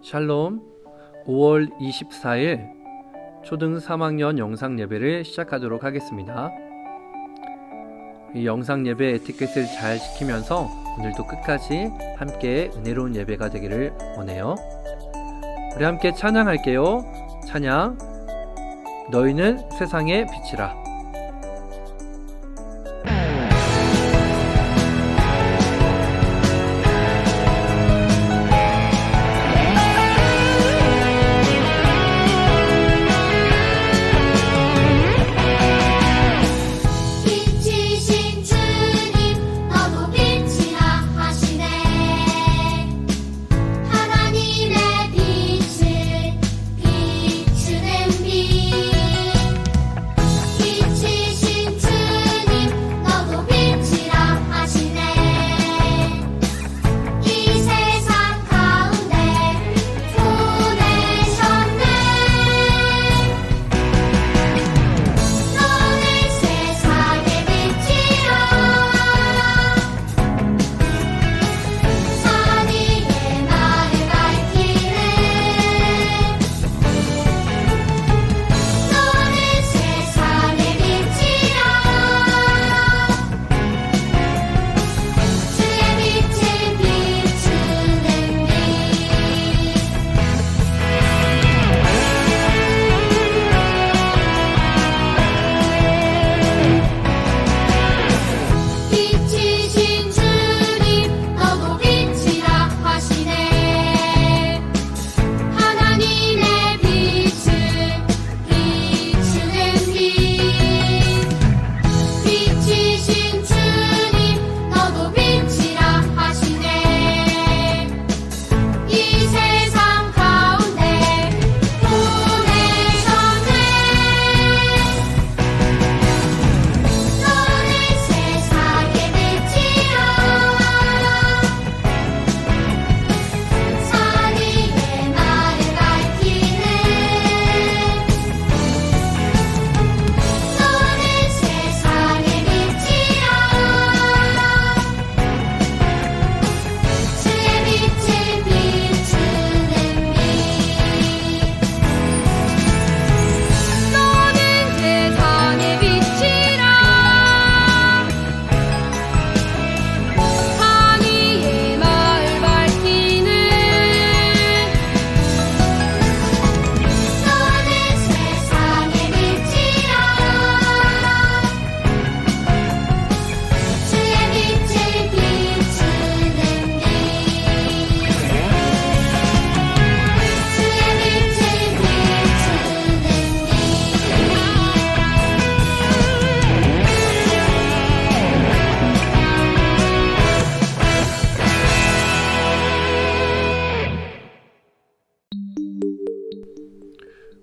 샬롬. 5월 24일 초등 3학년 영상 예배를 시작하도록 하겠습니다. 이 영상 예배 에티켓을 잘 지키면서 오늘도 끝까지 함께 은혜로운 예배가 되기를 원해요. 우리 함께 찬양할게요. 찬양. 너희는 세상의 빛이라.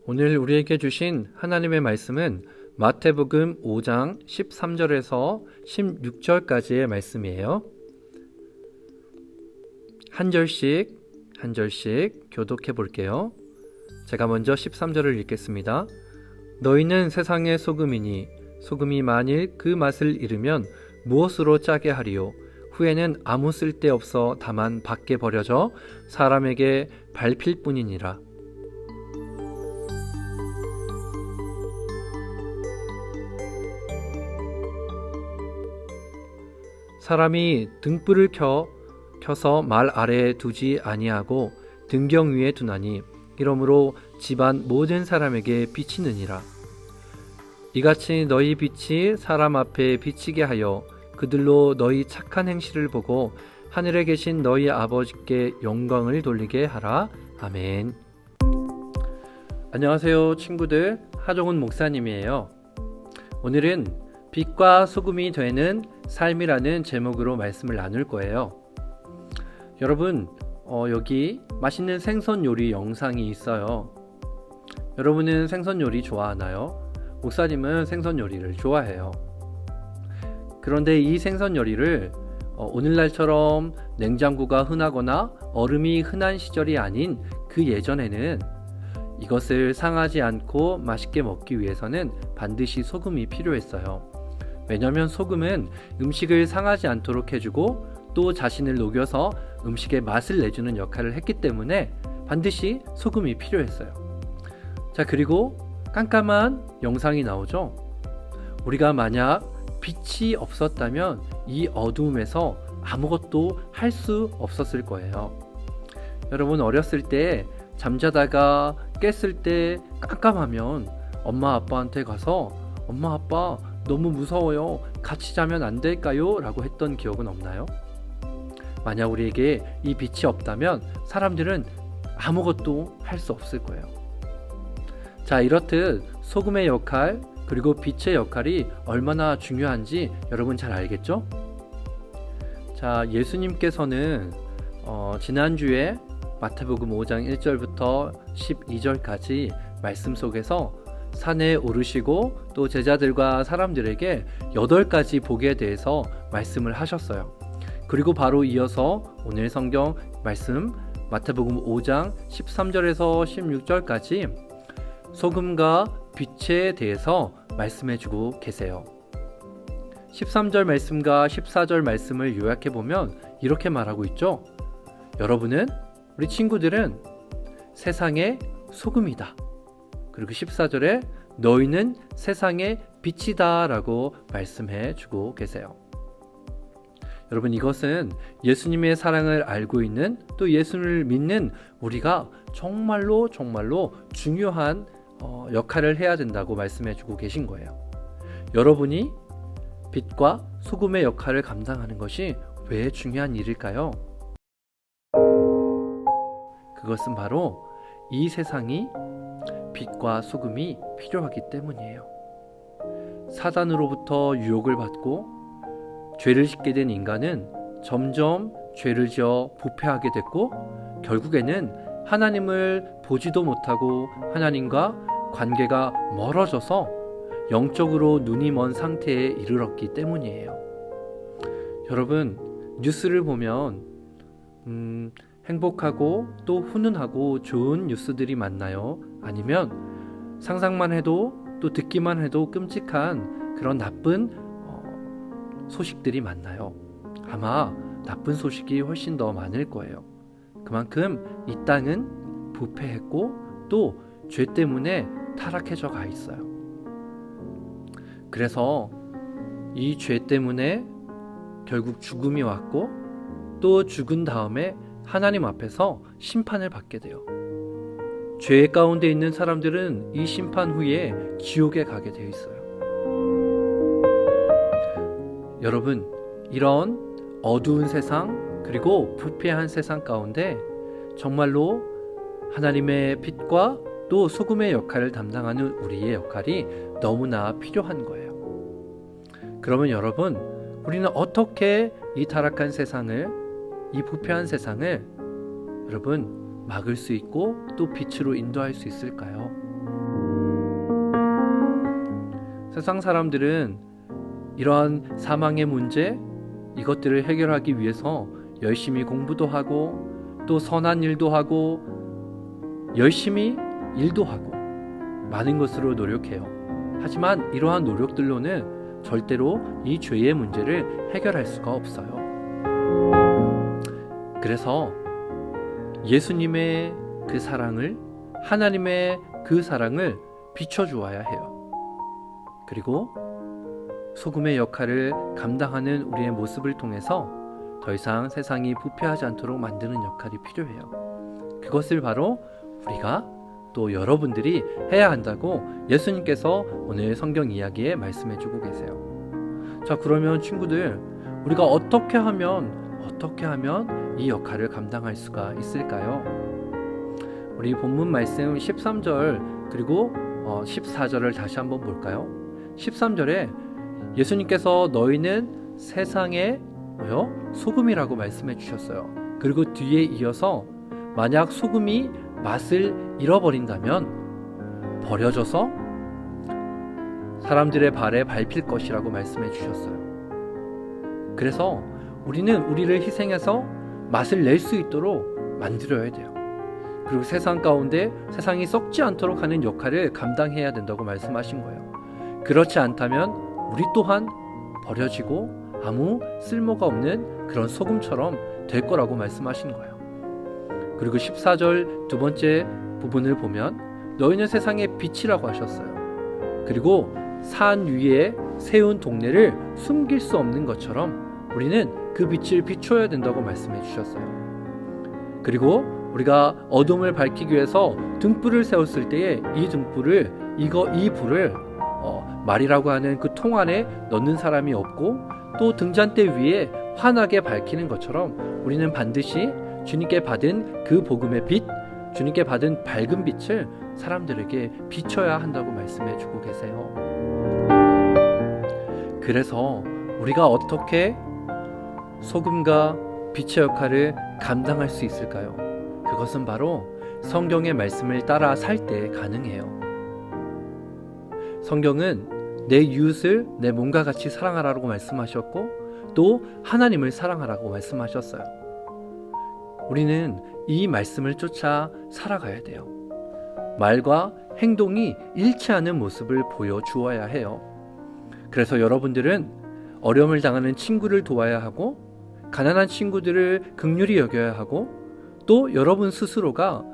오늘 우리에게 주신 하나님의 말씀은 마태복음 5장 13절에서 16절까지의 말씀이에요. 한 절씩 교독해 볼게요. 제가 먼저 13절을 읽겠습니다. 너희는 세상의 소금이니 소금이 만일 그 맛을 잃으면 무엇으로 짜게 하리요? 후에는 아무 쓸데없어 다만 밖에 버려져 사람에게 밟힐 뿐이니라. 사람이 등불을 켜서 말 아래에 두지 아니하고 등경 위에 두나니 이러므로 집안 모든 사람에게 비치느니라. 이같이 너희 빛이 사람 앞에 비치게 하여 그들로 너희 착한 행실을 보고 하늘에 계신 너희 아버지께 영광을 돌리게 하라. 아멘. 안녕하세요 친구들, 하종훈 목사님이에요. 오늘은 빛과 소금이 되는 삶이라는 제목으로 말씀을 나눌 거예요. 여러분, 여기 맛있는 생선 요리 영상이 있어요. 여러분은 생선 요리 좋아하나요? 목사님은 생선 요리를 좋아해요. 그런데 이 생선 요리를 오늘날처럼 냉장고가 흔하거나 얼음이 흔한 시절이 아닌 그 예전에는 이것을 상하지 않고 맛있게 먹기 위해서는 반드시 소금이 필요했어요. 왜냐하면 소금은 음식을 상하지 않도록 해주고 또 자신을 녹여서 음식의 맛을 내주는 역할을 했기 때문에 반드시 소금이 필요했어요. 자, 그리고 깜깜한 영상이 나오죠. 우리가 만약 빛이 없었다면 이 어두움에서 아무것도 할 수 없었을 거예요. 여러분, 어렸을 때 잠자다가 깼을 때 깜깜하면 엄마 아빠한테 가서 엄마 아빠 너무 무서워요, 같이 자면 안 될까요? 라고 했던 기억은 없나요? 만약 우리에게 이 빛이 없다면 사람들은 아무것도 할 수 없을 거예요. 자, 이렇듯 소금의 역할 그리고 빛의 역할이 얼마나 중요한지 여러분 잘 알겠죠? 자, 예수님께서는 지난주에 마태복음 5장 1절부터 12절까지 말씀 속에서 산에 오르시고 또 제자들과 사람들에게 8가지 복에 대해서 말씀을 하셨어요. 그리고 바로 이어서 오늘 성경 말씀 마태복음 5장 13절에서 16절까지 소금과 빛에 대해서 말씀해 주고 계세요. 13절 말씀과 14절 말씀을 요약해 보면 이렇게 말하고 있죠. 여러분은, 우리 친구들은 세상의 소금이다. 그리고 14절에 너희는 세상의 빛이다 라고 말씀해 주고 계세요. 여러분, 이것은 예수님의 사랑을 알고 있는, 또 예수를 믿는 우리가 정말로 중요한 역할을 해야 된다고 말씀해 주고 계신 거예요. 여러분이 빛과 소금의 역할을 감당하는 것이 왜 중요한 일일까요? 그것은 바로 이 세상이 빛과 소금이 필요하기 때문이에요. 사단으로부터 유혹을 받고 죄를 짓게 된 인간은 점점 죄를 지어 부패하게 됐고, 결국에는 하나님을 보지도 못하고 하나님과 관계가 멀어져서 영적으로 눈이 먼 상태에 이르렀기 때문이에요. 여러분, 뉴스를 보면 행복하고 또 훈훈하고 좋은 뉴스들이 많나요? 아니면 상상만 해도 또 듣기만 해도 끔찍한 그런 나쁜 소식들이 많나요? 아마 나쁜 소식이 훨씬 더 많을 거예요. 그만큼 이 땅은 부패했고 또 죄 때문에 타락해져 가 있어요. 그래서 이 죄 때문에 결국 죽음이 왔고, 또 죽은 다음에 하나님 앞에서 심판을 받게 돼요. 죄 가운데 있는 사람들은 이 심판 후에 지옥에 가게 되어 있어요. 여러분, 이런 어두운 세상 그리고 부패한 세상 가운데 정말로 하나님의 빛과 또 소금의 역할을 담당하는 우리의 역할이 너무나 필요한 거예요. 그러면 여러분, 우리는 어떻게 이 타락한 세상을, 이 부패한 세상을 여러분 막을 수 있고 또 빛으로 인도할 수 있을까요? 세상 사람들은 이러한 사망의 문제, 이것들을 해결하기 위해서 열심히 공부도 하고 또 선한 일도 하고 열심히 일도 하고 많은 것으로 노력해요. 하지만 이러한 노력들로는 절대로 이 죄의 문제를 해결할 수가 없어요. 그래서 예수님의 그 사랑을, 하나님의 그 사랑을 비춰주어야 해요. 그리고 소금의 역할을 감당하는 우리의 모습을 통해서 더 이상 세상이 부패하지 않도록 만드는 역할이 필요해요. 그것을 바로 우리가 또 여러분들이 해야 한다고 예수님께서 오늘 성경 이야기에 말씀해 주고 계세요. 자, 그러면 친구들, 우리가 어떻게 하면 이 역할을 감당할 수가 있을까요? 우리 본문 말씀 13절 그리고 14절을 다시 한번 볼까요? 13절에 예수님께서 너희는 세상의 소금이라고 말씀해 주셨어요. 그리고 뒤에 이어서 만약 소금이 맛을 잃어버린다면 버려져서 사람들의 발에 밟힐 것이라고 말씀해 주셨어요. 그래서 우리는 우리를 희생해서 맛을 낼 수 있도록 만들어야 돼요. 그리고 세상 가운데 세상이 썩지 않도록 하는 역할을 감당해야 된다고 말씀하신 거예요. 그렇지 않다면 우리 또한 버려지고 아무 쓸모가 없는 그런 소금처럼 될 거라고 말씀하신 거예요. 그리고 14절 두 번째 부분을 보면 너희는 세상의 빛이라고 하셨어요. 그리고 산 위에 세운 동네를 숨길 수 없는 것처럼 우리는 그 빛을 비춰야 된다고 말씀해 주셨어요. 그리고 우리가 어둠을 밝히기 위해서 등불을 세웠을 때에 이 등불을 이 불을 말이라고 하는 그 통 안에 넣는 사람이 없고 또 등잔대 위에 환하게 밝히는 것처럼 우리는 반드시 주님께 받은 그 복음의 빛, 주님께 받은 밝은 빛을 사람들에게 비춰야 한다고 말씀해 주고 계세요. 그래서 우리가 어떻게 소금과 빛의 역할을 감당할 수 있을까요? 그것은 바로 성경의 말씀을 따라 살 때 가능해요. 성경은 내 이웃을 내 몸과 같이 사랑하라고 말씀하셨고 또 하나님을 사랑하라고 말씀하셨어요. 우리는 이 말씀을 쫓아 살아가야 돼요. 말과 행동이 일치하는 모습을 보여주어야 해요. 그래서 여러분들은 어려움을 당하는 친구를 도와야 하고 가난한 친구들을 긍휼히 여겨야 하고 또 여러분 스스로가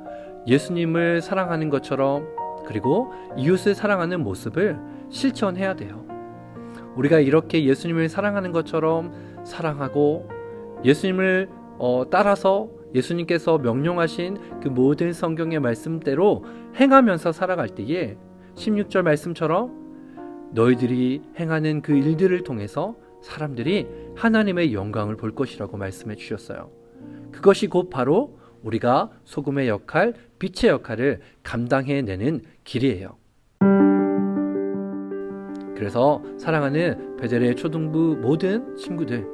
예수님을 사랑하는 것처럼 그리고 이웃을 사랑하는 모습을 실천해야 돼요. 우리가 이렇게 예수님을 사랑하는 것처럼 사랑하고 예수님을 따라서 예수님께서 명령하신 그 모든 성경의 말씀대로 행하면서 살아갈 때에 16절 말씀처럼 너희들이 행하는 그 일들을 통해서 사람들이 하나님의 영광을 볼 것이라고 말씀해 주셨어요. 그것이 곧 바로 우리가 소금의 역할, 빛의 역할을 감당해내는 길이에요. 그래서 사랑하는 베델의 초등부 모든 친구들,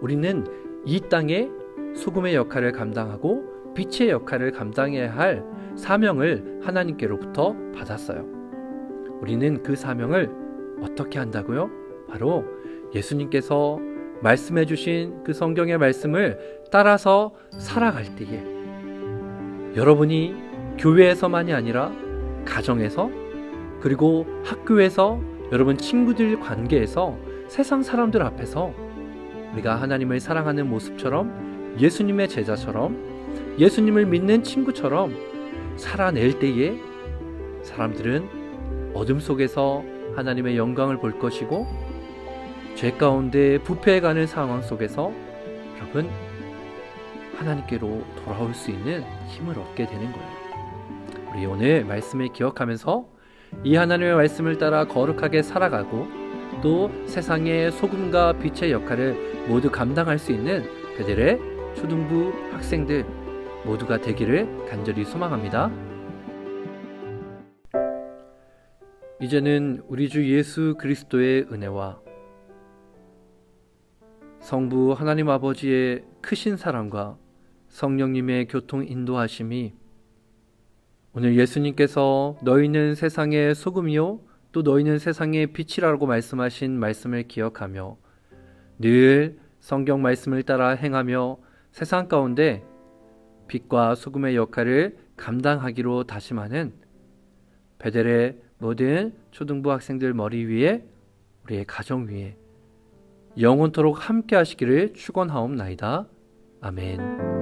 우리는 이 땅에 소금의 역할을 감당하고 빛의 역할을 감당해야 할 사명을 하나님께로부터 받았어요. 우리는 그 사명을 어떻게 한다고요? 바로 예수님께서 말씀해 주신 그 성경의 말씀을 따라서 살아갈 때에 여러분이 교회에서만이 아니라 가정에서 그리고 학교에서 여러분 친구들 관계에서 세상 사람들 앞에서 우리가 하나님을 사랑하는 모습처럼 예수님의 제자처럼 예수님을 믿는 친구처럼 살아낼 때에 사람들은 어둠 속에서 하나님의 영광을 볼 것이고 죄 가운데 부패해가는 상황 속에서 여러분 하나님께로 돌아올 수 있는 힘을 얻게 되는 거예요. 우리 오늘 말씀을 기억하면서 이 하나님의 말씀을 따라 거룩하게 살아가고 또 세상의 소금과 빛의 역할을 모두 감당할 수 있는 베델의 초등부 학생들 모두가 되기를 간절히 소망합니다. 이제는 우리 주 예수 그리스도의 은혜와 성부 하나님 아버지의 크신 사랑과 성령님의 교통 인도하심이 오늘 예수님께서 너희는 세상의 소금이요 또 너희는 세상의 빛이라고 말씀하신 말씀을 기억하며 늘 성경 말씀을 따라 행하며 세상 가운데 빛과 소금의 역할을 감당하기로 다짐하는 베델의 모든 초등부 학생들 머리 위에 우리의 가정 위에 영원토록 함께 하시기를 축원하옵나이다. 아멘.